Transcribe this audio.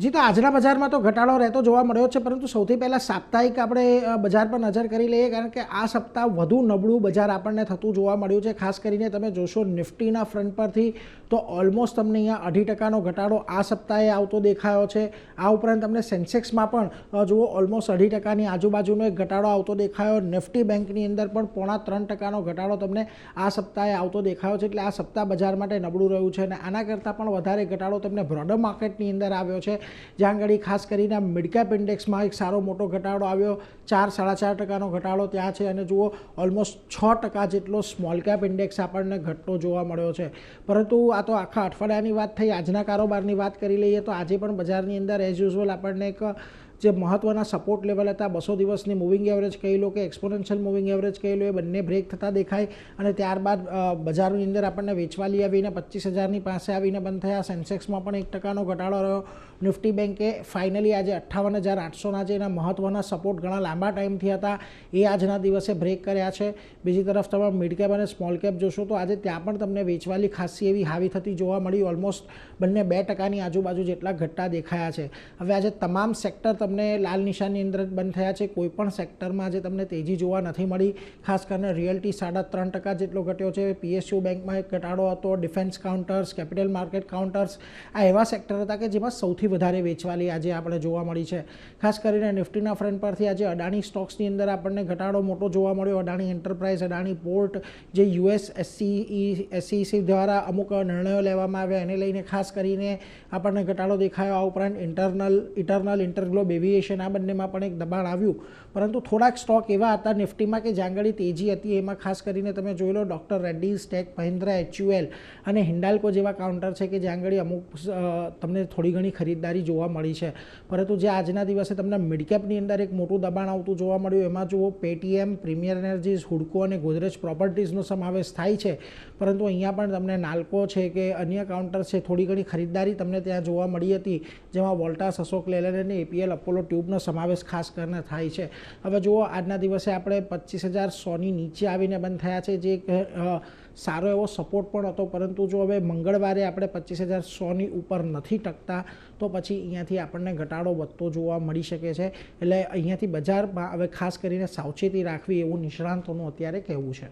જી, તો આજના બજારમાં તો ઘટાડો રહેતો જોવા મળ્યો છે, પરંતુ સૌથી પહેલાં સાપ્તાહિક આપણે બજાર પર નજર કરી લઈએ, કારણ કે આ સપ્તાહ વધુ નબળું બજાર આપણને થતું જોવા મળ્યું છે. ખાસ કરીને તમે જોશો નિફ્ટીના ફ્રન્ટ પરથી તો ઓલમોસ્ટ તમને અહીંયા 2.5% ઘટાડો આ સપ્તાહે આવતો દેખાયો છે. આ ઉપરાંત તમને સેન્સેક્સમાં પણ જુઓ ઓલમોસ્ટ 2.5%ની આજુબાજુનો એક ઘટાડો આવતો દેખાયો. નિફ્ટી બેંકની અંદર પણ 3.25% ઘટાડો તમને આ સપ્તાહે આવતો દેખાયો છે. એટલે આ સપ્તાહ બજાર માટે નબળું રહ્યું છે અને આના કરતાં પણ વધારે ઘટાડો તમને બ્રોડર માર્કેટની અંદર આવ્યો છે, જ્યાં આગળ ખાસ કરીને મિડકેપ ઇન્ડેક્સમાં એક સારો મોટો ઘટાડો આવ્યો. 4-4.5%નો ઘટાડો ત્યાં છે અને જુઓ ઓલમોસ્ટ 6% જેટલો સ્મોલ કેપ ઇન્ડેક્સ આપણને ઘટતો જોવા મળ્યો છે. પરંતુ આ તો આખા અઠવાડિયાની વાત થઈ. આજના કારોબારની વાત કરી લઈએ તો આજે પણ બજારની અંદર એઝ યુઝ્યુઅલ આપણને એક જે મહત્ત્વના સપોર્ટ લેવલ હતા 200 દિવસની મૂવિંગ એવરેજ કહી લો કે એક્સપોનેન્શિયલ મૂવિંગ એવરેજ કહી લો, એ બંને બ્રેક થતા દેખાય અને ત્યારબાદ બજારની અંદર આપણને વેચવાલી આવીને 25,000ની પાસે આવીને બંધ થયા. સેન્સેક્સમાં પણ 1%નો ઘટાડો રહ્યો. નિફ્ટી બેંકે ફાઇનલી આજે 58,800ના જે એના મહત્ત્વના સપોર્ટ ઘણા લાંબા ટાઈમથી હતા એ આજના દિવસે બ્રેક કર્યા છે. બીજી તરફ તમે મિડ કેપ અને સ્મોલ કેપ જોશો તો આજે ત્યાં પણ તમને વેચવાલી ખાસી એવી હાવી થતી જોવા મળી. ઓલમોસ્ટ બંને 2%ની આજુબાજુ જેટલા ઘટતા દેખાયા છે. હવે આજે તમામ સેક્ટર તમને લાલ નિશાનની અંદર બંધ થયા છે. કોઈપણ સેક્ટરમાં આજે તમને તેજી જોવા નથી મળી. ખાસ કરીને રિયલ્ટી 3.5% જેટલો ઘટ્યો છે. PSU બેંકમાં એક ઘટાડો હતો. Defence counters, capital market counters આ એવા સેક્ટર હતા કે જેમાં સૌથી વધારે વેચવાલી આજે આપણે જોવા મળી છે. ખાસ કરીને નિફ્ટીના ફ્રન્ટ પરથી આજે અડાણી સ્ટોક્સની અંદર આપણને ઘટાડો મોટો જોવા મળ્યો. અડાણી એન્ટરપ્રાઇઝ, અડાણી પોર્ટ, જે US SEC દ્વારા અમુક નિર્ણયો લેવામાં આવ્યા એને લઈને ખાસ કરીને આપણને ઘટાડો દેખાયો. આ ઉપરાંત ઇટરનલ ઇન્ટરગ્લોબ એવિએશન આ બંનેમાં પણ એક દબાણ આવ્યું. પરંતુ થોડાક સ્ટોક એવા હતા નિફ્ટીમાં કે જ્યાં આગળ તેજી હતી. એમાં ખાસ કરીને તમે જોઈ લો doctor Reddy's, tech Mahindra, HUL અને હિન્ડાલ્કો જેવા કાઉન્ટર છે કે જ્યાં આગળ અમુક તમને થોડી ઘણી ખરીદદારી જોવા મળી છે. પરંતુ જે આજના દિવસે તમને મિડકેપની અંદર એક મોટું દબાણ આવતું જોવા મળ્યું. એમાં જુઓ પેટીએમ, પ્રીમિયર એનર્જીઝ, હુડકો અને ગોદરેજ પ્રોપર્ટીઝનો સમાવેશ થાય છે. પરંતુ અહીંયા પણ તમને નાલ્કો છે કે અન્ય કાઉન્ટર છે, થોડી ઘણી ખરીદદારી તમને ત્યાં જોવા મળી હતી, જેમાં વોલ્ટાસ, અશોક લેલેન્ડ અને APL અપોલો ટ્યુબનો સમાવેશ ખાસ કરીને થાય છે. હવે જુઓ આજના દિવસે આપણે 25,100ની નીચે આવીને બંધ થયા છે, જે સારો એવો સપોર્ટ પણ હતો. પરંતુ જો હવે મંગળવારે આપણે 25,100ની ઉપર નથી ટકતા તો પછી અહીંયાથી આપણને ઘટાડો વધતો જોવા મળી શકે છે. એટલે અહીંયાથી બજારમાં હવે ખાસ કરીને સાવચેતી રાખવી એવું નિષ્ણાંતોનું અત્યારે કહેવું છે.